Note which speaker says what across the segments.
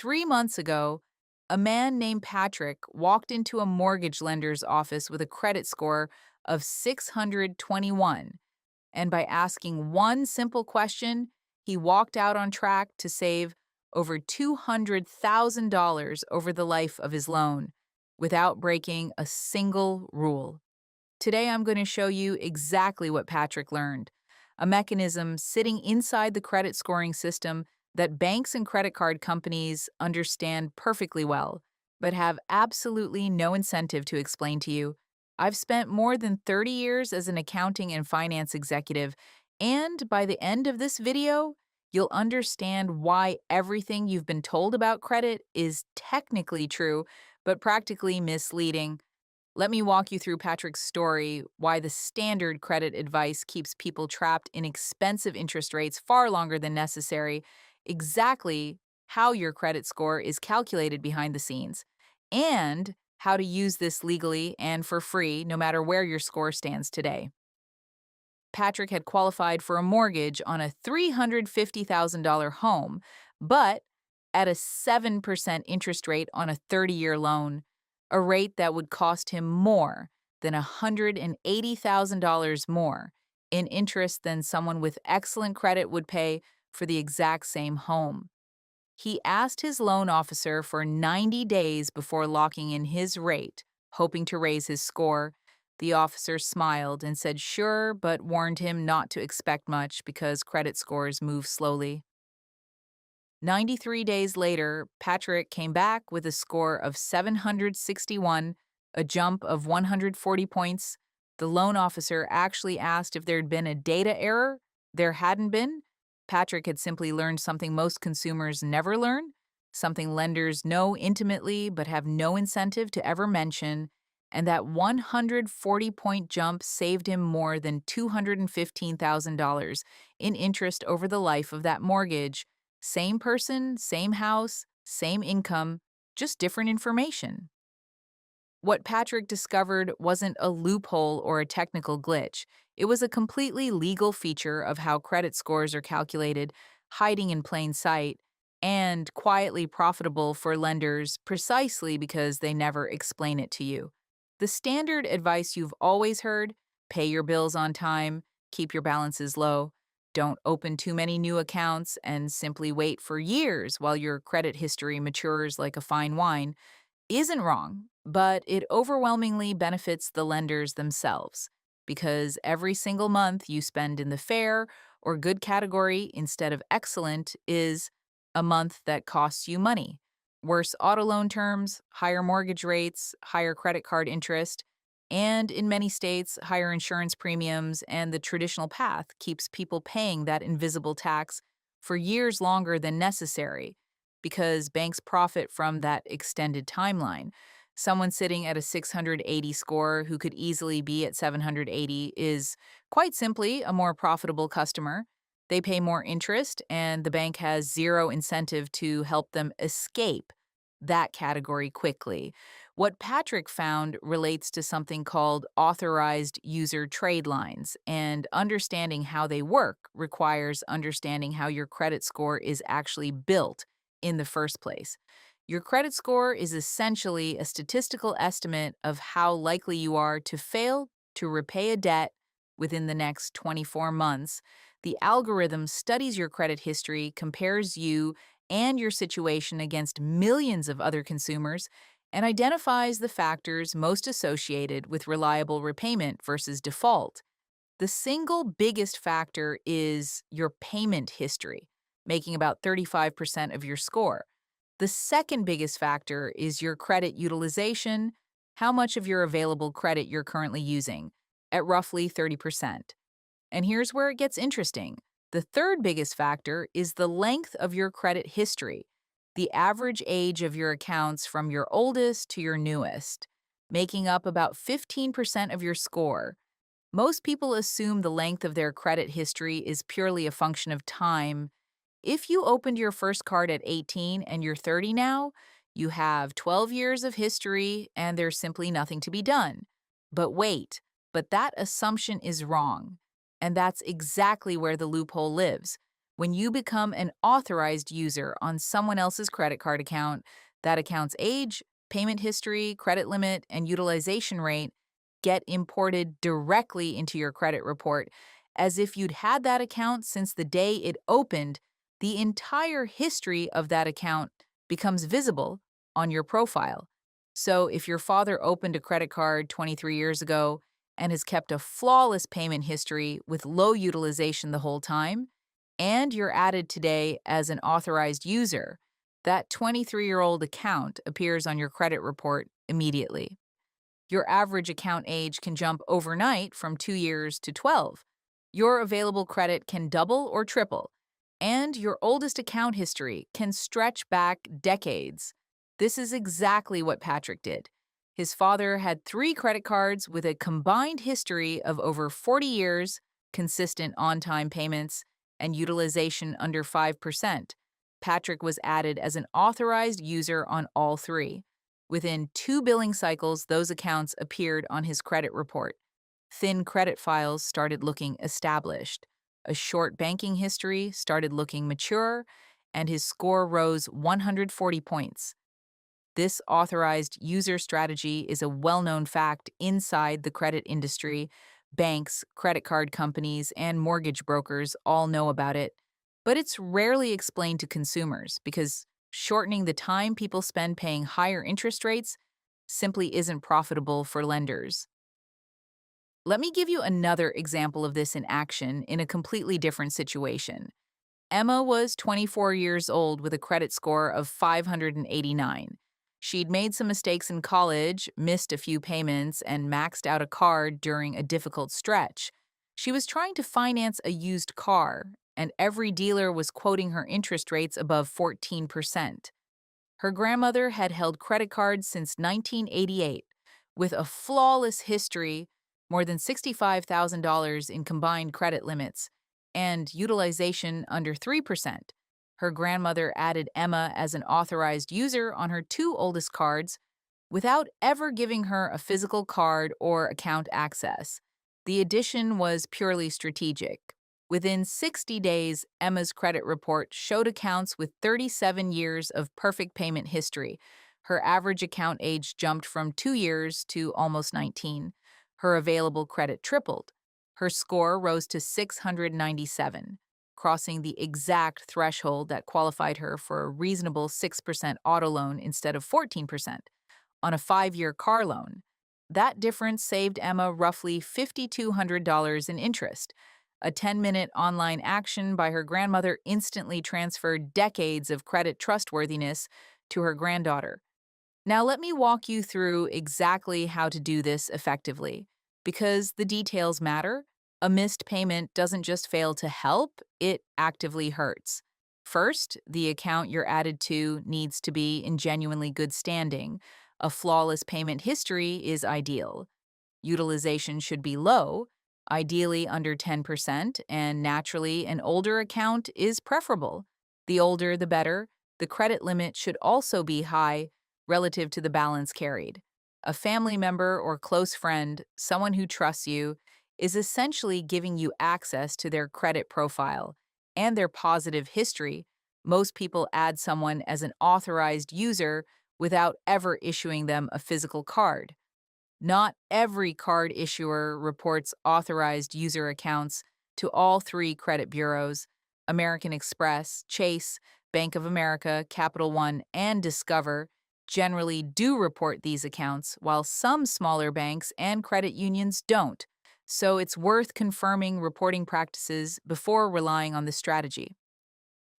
Speaker 1: 3 months ago, a man named Patrick walked into a mortgage lender's office with a credit score of 621. And by asking one simple question, he walked out on track to save over $200,000 over the life of his loan without breaking a single rule. Today, I'm going to show you exactly what Patrick learned, a mechanism sitting inside the credit scoring system that banks and credit card companies understand perfectly well, but have absolutely no incentive to explain to you. I've spent more than 30 years as an accounting and finance executive, and by the end of this video, you'll understand why everything you've been told about credit is technically true, but practically misleading. Let me walk you through Patrick's story, why the standard credit advice keeps people trapped in expensive interest rates far longer than necessary, exactly how your credit score is calculated behind the scenes, and how to use this legally and for free no matter where your score stands today. Patrick had qualified for a mortgage on a $350,000 home, but at a 7% interest rate on a 30-year loan, a rate that would cost him more than $180,000 more in interest than someone with excellent credit would pay for the exact same home. He asked his loan officer for 90 days before locking in his rate, hoping to raise his score. The officer smiled and said sure, but warned him not to expect much because credit scores move slowly. 93 days later, Patrick came back with a score of 761, a jump of 140 points. The loan officer actually asked if there'd been a data error. There hadn't been. Patrick had simply learned something most consumers never learn, something lenders know intimately but have no incentive to ever mention, and that 140-point jump saved him more than $215,000 in interest over the life of that mortgage. Same person, same house, same income, just different information. What Patrick discovered wasn't a loophole or a technical glitch. It was a completely legal feature of how credit scores are calculated, hiding in plain sight, and quietly profitable for lenders precisely because they never explain it to you. The standard advice you've always heard: pay your bills on time, keep your balances low, don't open too many new accounts, and simply wait for years while your credit history matures like a fine wine, isn't wrong, but it overwhelmingly benefits the lenders themselves because every single month you spend in the fair or good category instead of excellent is a month that costs you money. Worse auto loan terms, higher mortgage rates, higher credit card interest, and in many states, higher insurance premiums, and the traditional path keeps people paying that invisible tax for years longer than necessary because banks profit from that extended timeline. Someone sitting at a 680 score who could easily be at 780 is quite simply a more profitable customer. They pay more interest, and the bank has zero incentive to help them escape that category quickly. What Patrick found relates to something called authorized user trade lines, and understanding how they work requires understanding how your credit score is actually built in the first place. Your credit score is essentially a statistical estimate of how likely you are to fail to repay a debt within the next 24 months. The algorithm studies your credit history, compares you and your situation against millions of other consumers, and identifies the factors most associated with reliable repayment versus default. The single biggest factor is your payment history, making about 35% of your score. The second biggest factor is your credit utilization, how much of your available credit you're currently using, at roughly 30%. And here's where it gets interesting. The third biggest factor is the length of your credit history, the average age of your accounts from your oldest to your newest, making up about 15% of your score. Most people assume the length of their credit history is purely a function of time. If you opened your first card at 18 and you're 30 now, you have 12 years of history and there's simply nothing to be done. But wait, but that assumption is wrong. And that's exactly where the loophole lives. When you become an authorized user on someone else's credit card account, that account's age, payment history, credit limit, and utilization rate get imported directly into your credit report as if you'd had that account since the day it opened. The entire history of that account becomes visible on your profile. So if your father opened a credit card 23 years ago and has kept a flawless payment history with low utilization the whole time, and you're added today as an authorized user, that 23-year-old account appears on your credit report immediately. Your average account age can jump overnight from 2 years to 12. Your available credit can double or triple, and your oldest account history can stretch back decades. This is exactly what Patrick did. His father had 3 credit cards with a combined history of over 40 years, consistent on-time payments, and utilization under 5%. Patrick was added as an authorized user on all 3. Within 2 billing cycles, those accounts appeared on his credit report. Thin credit files started looking established. A short banking history started looking mature, and his score rose 140 points. This authorized user strategy is a well-known fact inside the credit industry. Banks, credit card companies, and mortgage brokers all know about it, but it's rarely explained to consumers because shortening the time people spend paying higher interest rates simply isn't profitable for lenders. Let me give you another example of this in action in a completely different situation. Emma was 24 years old with a credit score of 589. She'd made some mistakes in college, missed a few payments, and maxed out a card during a difficult stretch. She was trying to finance a used car, and every dealer was quoting her interest rates above 14%. Her grandmother had held credit cards since 1988, with a flawless history, more than $65,000 in combined credit limits, and utilization under 3%. Her grandmother added Emma as an authorized user on her 2 oldest cards without ever giving her a physical card or account access. The addition was purely strategic. Within 60 days, Emma's credit report showed accounts with 37 years of perfect payment history. Her average account age jumped from 2 years to almost 19. Her available credit tripled. Her score rose to 697, crossing the exact threshold that qualified her for a reasonable 6% auto loan instead of 14% on a 5-year car loan. That difference saved Emma roughly $5,200 in interest. A 10-minute online action by her grandmother instantly transferred decades of credit trustworthiness to her granddaughter. Now, let me walk you through exactly how to do this effectively. Because the details matter, a missed payment doesn't just fail to help, it actively hurts. First, the account you're added to needs to be in genuinely good standing. A flawless payment history is ideal. Utilization should be low, ideally under 10%, and naturally, an older account is preferable. The older, the better. The credit limit should also be high relative to the balance carried. A family member or close friend, someone who trusts you, is essentially giving you access to their credit profile and their positive history. Most people add someone as an authorized user without ever issuing them a physical card. Not every card issuer reports authorized user accounts to all 3 credit bureaus. American Express, Chase, Bank of America, Capital One, and Discover generally do report these accounts, while some smaller banks and credit unions don't. So it's worth confirming reporting practices before relying on this strategy.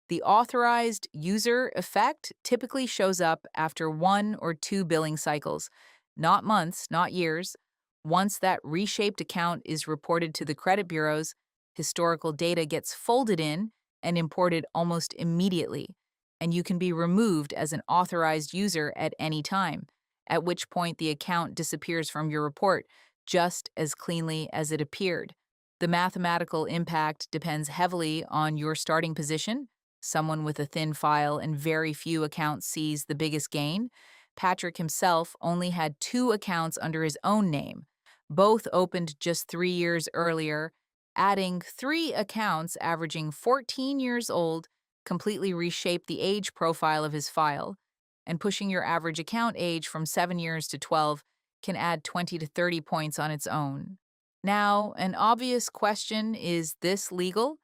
Speaker 1: The authorized user effect typically shows up after 1 or 2 billing cycles, not months, not years. Once that reshaped account is reported to the credit bureaus, historical data gets folded in and imported almost immediately, and you can be removed as an authorized user at any time, at which point the account disappears from your report just as cleanly as it appeared. The mathematical impact depends heavily on your starting position. Someone with a thin file and very few accounts sees the biggest gain. Patrick himself only had 2 accounts under his own name. Both opened just 3 years earlier, Adding 3 accounts averaging 14 years old completely reshaped the age profile of his file, and pushing your average account age from 7 years to 12 can add 20 to 30 points on its own. Now, an obvious question, is this legal?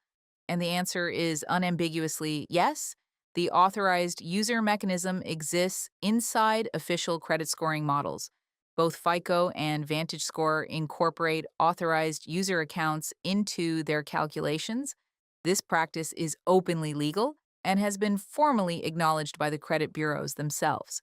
Speaker 1: And the answer is unambiguously yes. The authorized user mechanism exists inside official credit scoring models. Both FICO and VantageScore incorporate authorized user accounts into their calculations. This practice is openly legal and has been formally acknowledged by the credit bureaus themselves.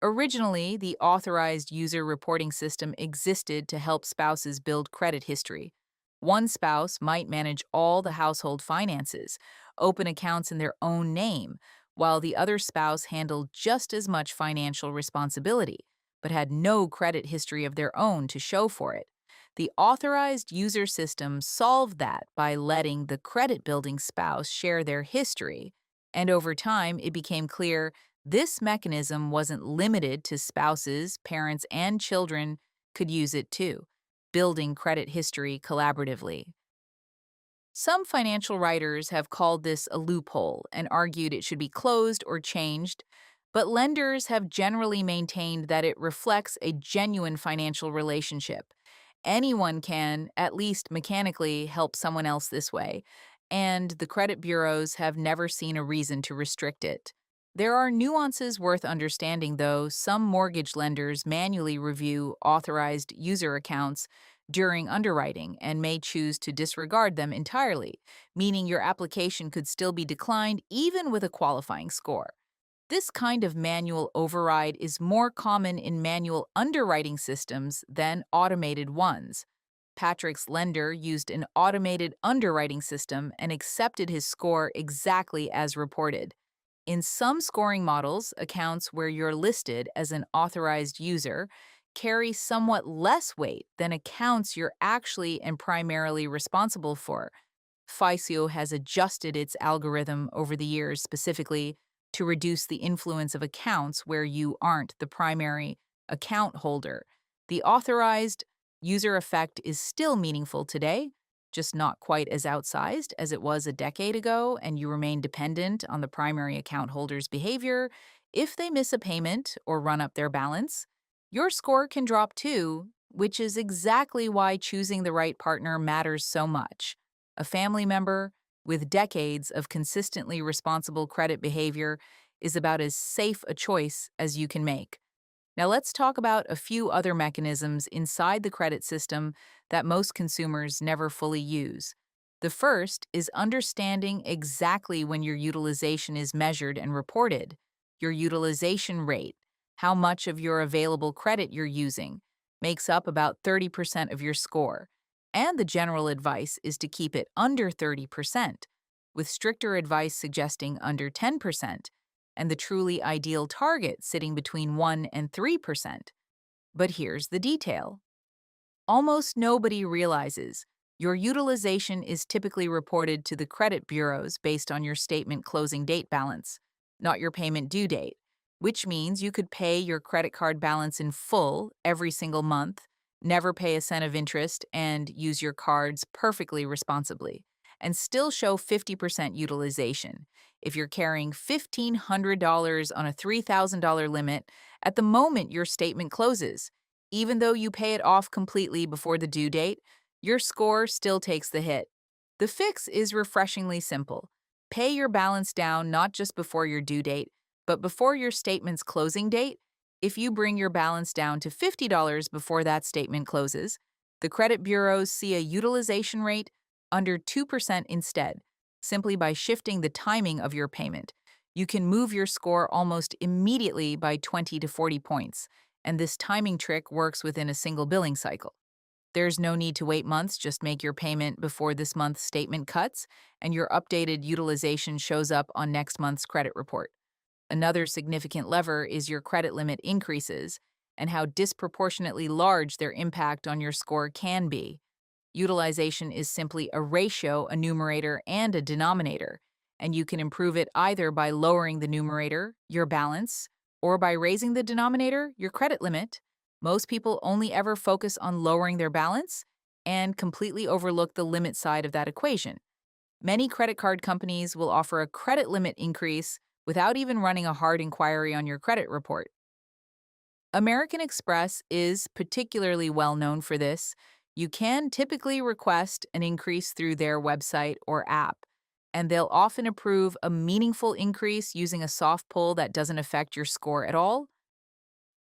Speaker 1: Originally, the authorized user reporting system existed to help spouses build credit history. One spouse might manage all the household finances, open accounts in their own name, while the other spouse handled just as much financial responsibility, but had no credit history of their own to show for it. The authorized user system solved that by letting the credit building spouse share their history, and over time it became clear this mechanism wasn't limited to spouses, parents, and children could use it too, building credit history collaboratively. Some financial writers have called this a loophole and argued it should be closed or changed, but lenders have generally maintained that it reflects a genuine financial relationship. Anyone can, at least mechanically, help someone else this way, and the credit bureaus have never seen a reason to restrict it. There are nuances worth understanding, though. Some mortgage lenders manually review authorized user accounts during underwriting and may choose to disregard them entirely, meaning your application could still be declined even with a qualifying score. This kind of manual override is more common in manual underwriting systems than automated ones. Patrick's lender used an automated underwriting system and accepted his score exactly as reported. In some scoring models, accounts where you're listed as an authorized user carry somewhat less weight than accounts you're actually and primarily responsible for. FICO has adjusted its algorithm over the years specifically to reduce the influence of accounts where you aren't the primary account holder. The authorized user effect is still meaningful today, just not quite as outsized as it was a decade ago, and you remain dependent on the primary account holder's behavior. If they miss a payment or run up their balance, your score can drop too, which is exactly why choosing the right partner matters so much. A family member with decades of consistently responsible credit behavior is about as safe a choice as you can make. Now, let's talk about a few other mechanisms inside the credit system that most consumers never fully use. The first is understanding exactly when your utilization is measured and reported. Your utilization rate, how much of your available credit you're using, makes up about 30% of your score. And the general advice is to keep it under 30%, with stricter advice suggesting under 10%, and the truly ideal target sitting between 1 and 3%. But here's the detail. Almost nobody realizes your utilization is typically reported to the credit bureaus based on your statement closing date balance, not your payment due date, which means you could pay your credit card balance in full every single month, never pay a cent of interest, and use your cards perfectly responsibly, and still show 50% utilization. If you're carrying $1,500 on a $3,000 limit at the moment your statement closes, even though you pay it off completely before the due date, your score still takes the hit. The fix is refreshingly simple. Pay your balance down not just before your due date, but before your statement's closing date. If you bring your balance down to $50 before that statement closes, the credit bureaus see a utilization rate under 2% instead, simply by shifting the timing of your payment. You can move your score almost immediately by 20 to 40 points, and this timing trick works within a single billing cycle. There's no need to wait months, just make your payment before this month's statement cuts, and your updated utilization shows up on next month's credit report. Another significant lever is your credit limit increases and how disproportionately large their impact on your score can be. Utilization is simply a ratio, a numerator, and a denominator, and you can improve it either by lowering the numerator, your balance, or by raising the denominator, your credit limit. Most people only ever focus on lowering their balance, and completely overlook the limit side of that equation. Many credit card companies will offer a credit limit increase without even running a hard inquiry on your credit report. American Express is particularly well known for this. You can typically request an increase through their website or app, and they'll often approve a meaningful increase using a soft pull that doesn't affect your score at all.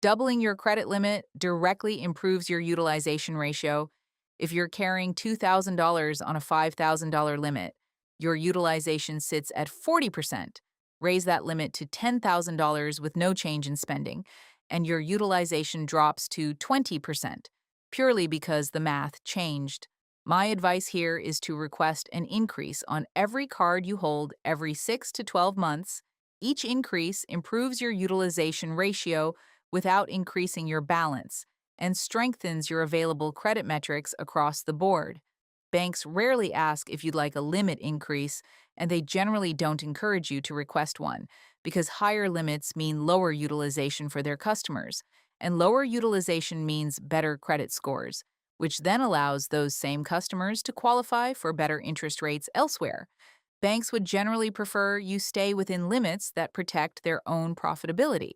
Speaker 1: Doubling your credit limit directly improves your utilization ratio. If you're carrying $2,000 on a $5,000 limit, your utilization sits at 40%. Raise that limit to $10,000 with no change in spending, and your utilization drops to 20%, purely because the math changed. My advice here is to request an increase on every card you hold every 6 to 12 months. Each increase improves your utilization ratio without increasing your balance and strengthens your available credit metrics across the board. Banks rarely ask if you'd like a limit increase, and they generally don't encourage you to request one because higher limits mean lower utilization for their customers, and lower utilization means better credit scores, which then allows those same customers to qualify for better interest rates elsewhere. Banks would generally prefer you stay within limits that protect their own profitability.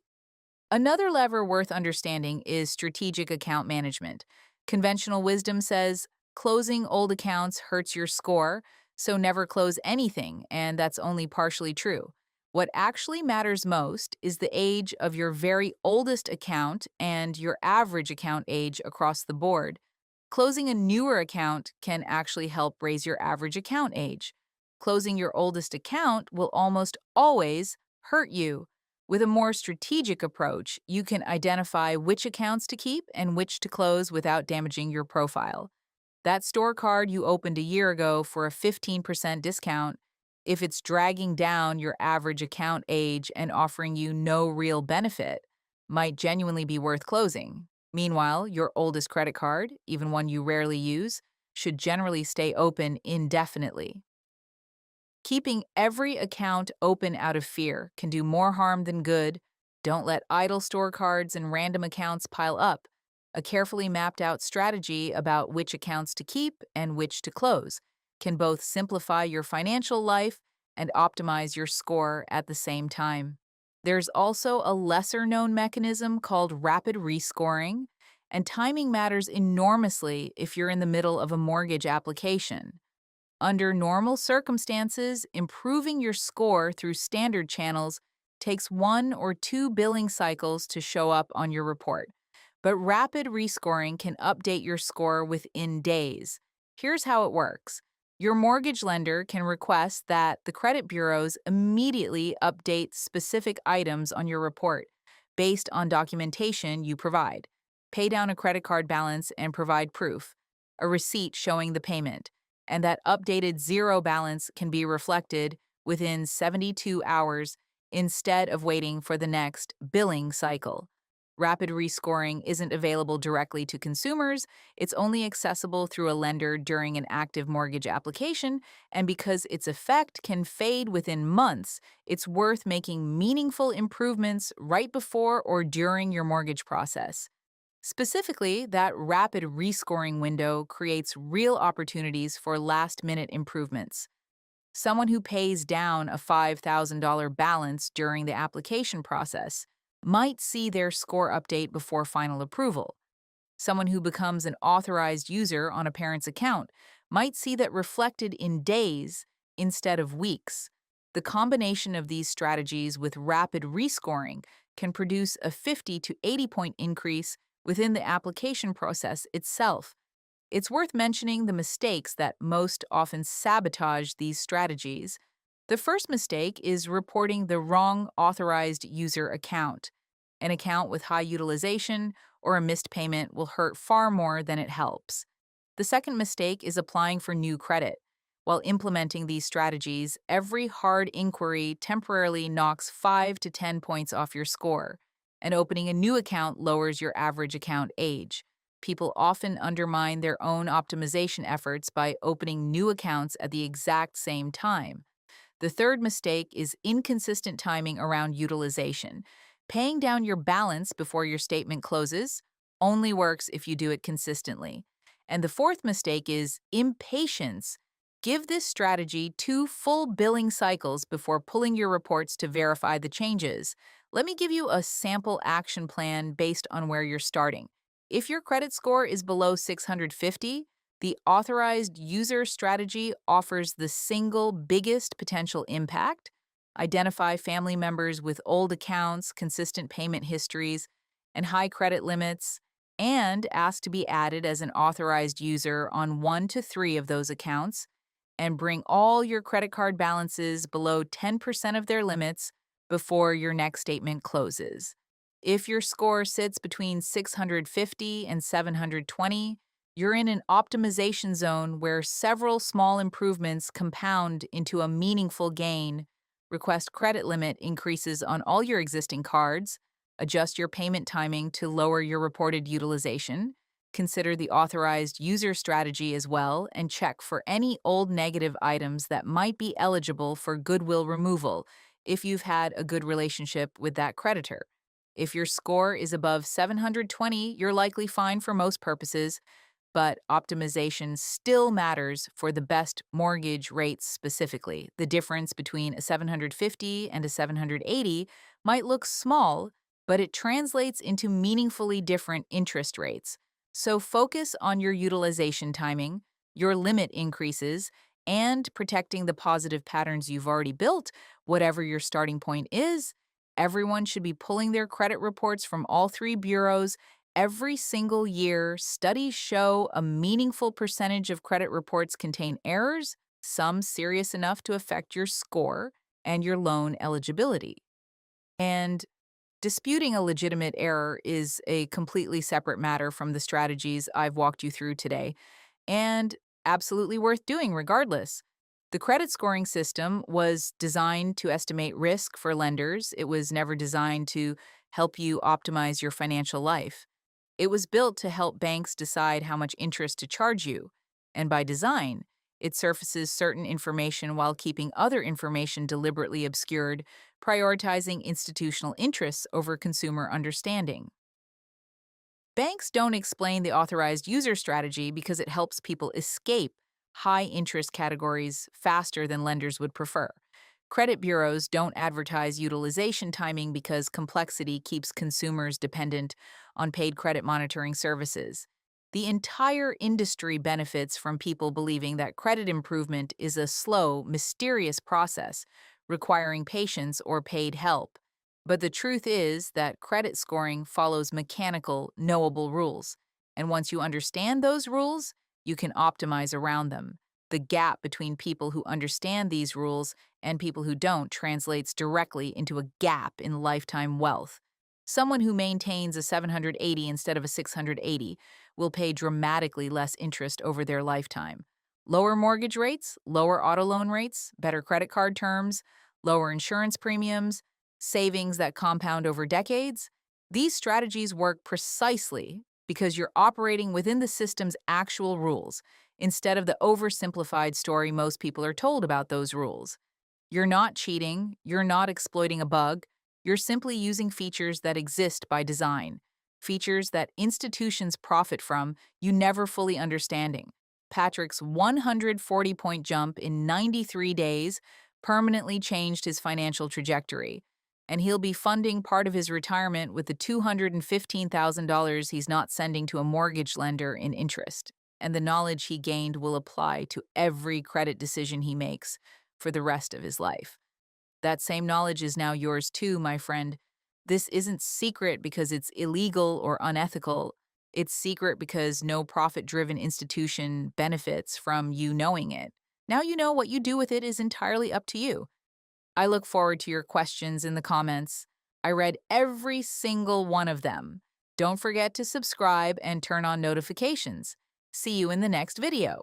Speaker 1: Another lever worth understanding is strategic account management. Conventional wisdom says closing old accounts hurts your score, so never close anything, and that's only partially true. What actually matters most is the age of your very oldest account and your average account age across the board. Closing a newer account can actually help raise your average account age. Closing your oldest account will almost always hurt you. With a more strategic approach, you can identify which accounts to keep and which to close without damaging your profile. That store card you opened a year ago for a 15% discount, if it's dragging down your average account age and offering you no real benefit, might genuinely be worth closing. Meanwhile, your oldest credit card, even one you rarely use, should generally stay open indefinitely. Keeping every account open out of fear can do more harm than good. Don't let idle store cards and random accounts pile up. A carefully mapped out strategy about which accounts to keep and which to close can both simplify your financial life and optimize your score at the same time. There's also a lesser known mechanism called rapid rescoring, and timing matters enormously if you're in the middle of a mortgage application. Under normal circumstances, improving your score through standard channels takes 1 or 2 billing cycles to show up on your report. But rapid rescoring can update your score within days. Here's how it works. Your mortgage lender can request that the credit bureaus immediately update specific items on your report based on documentation you provide. Pay down a credit card balance and provide proof, a receipt showing the payment, and that updated zero balance can be reflected within 72 hours instead of waiting for the next billing cycle. Rapid rescoring isn't available directly to consumers, it's only accessible through a lender during an active mortgage application, and because its effect can fade within months, it's worth making meaningful improvements right before or during your mortgage process. Specifically, that rapid rescoring window creates real opportunities for last-minute improvements. Someone who pays down a $5,000 balance during the application process might see their score update before final approval. Someone who becomes an authorized user on a parent's account might see that reflected in days instead of weeks. The combination of these strategies with rapid rescoring can produce a 50 to 80 point increase within the application process itself. It's worth mentioning the mistakes that most often sabotage these strategies. The first mistake is reporting the wrong authorized user account. An account with high utilization or a missed payment will hurt far more than it helps. The second mistake is applying for new credit. While implementing these strategies, every hard inquiry temporarily knocks 5 to 10 points off your score, and opening a new account lowers your average account age. People often undermine their own optimization efforts by opening new accounts at the exact same time. The third mistake is inconsistent timing around utilization. Paying down your balance before your statement closes only works if you do it consistently. And the fourth mistake is impatience. Give this strategy 2 full billing cycles before pulling your reports to verify the changes. Let me give you a sample action plan based on where you're starting. If your credit score is below 650, the authorized user strategy offers the single biggest potential impact. Identify family members with old accounts, consistent payment histories, and high credit limits, and ask to be added as an authorized user on 1 to 3 of those accounts, and bring all your credit card balances below 10% of their limits before your next statement closes. If your score sits between 650 and 720, you're in an optimization zone where several small improvements compound into a meaningful gain. Request credit limit increases on all your existing cards. Adjust your payment timing to lower your reported utilization. Consider the authorized user strategy as well, and check for any old negative items that might be eligible for goodwill removal if you've had a good relationship with that creditor. If your score is above 720, you're likely fine for most purposes, but optimization still matters for the best mortgage rates specifically. The difference between a 750 and a 780 might look small, but it translates into meaningfully different interest rates. So focus on your utilization timing, your limit increases, and protecting the positive patterns you've already built, whatever your starting point is. Everyone should be pulling their credit reports from all 3 bureaus every single year. Studies show a meaningful percentage of credit reports contain errors, some serious enough to affect your score and your loan eligibility. And disputing a legitimate error is a completely separate matter from the strategies I've walked you through today, and absolutely worth doing regardless. The credit scoring system was designed to estimate risk for lenders. It was never designed to help you optimize your financial life. It was built to help banks decide how much interest to charge you, and by design, it surfaces certain information while keeping other information deliberately obscured, prioritizing institutional interests over consumer understanding. Banks don't explain the authorized user strategy because it helps people escape high interest categories faster than lenders would prefer. Credit bureaus don't advertise utilization timing because complexity keeps consumers dependent on paid credit monitoring services. The entire industry benefits from people believing that credit improvement is a slow, mysterious process requiring patience or paid help. But the truth is that credit scoring follows mechanical, knowable rules. And once you understand those rules, you can optimize around them. The gap between people who understand these rules and people who don't translates directly into a gap in lifetime wealth. Someone who maintains a 780 instead of a 680 will pay dramatically less interest over their lifetime. Lower mortgage rates, lower auto loan rates, better credit card terms, lower insurance premiums, savings that compound over decades. These strategies work precisely because you're operating within the system's actual rules instead of the oversimplified story most people are told about those rules. You're not cheating, you're not exploiting a bug, you're simply using features that exist by design, features that institutions profit from, you never fully understanding. Patrick's 140-point jump in 93 days permanently changed his financial trajectory, and he'll be funding part of his retirement with the $215,000 he's not sending to a mortgage lender in interest. And the knowledge he gained will apply to every credit decision he makes for the rest of his life. That same knowledge is now yours too, my friend. This isn't secret because it's illegal or unethical. It's secret because no profit-driven institution benefits from you knowing it. Now you know what you do with it is entirely up to you. I look forward to your questions in the comments. I read every single one of them. Don't forget to subscribe and turn on notifications. See you in the next video.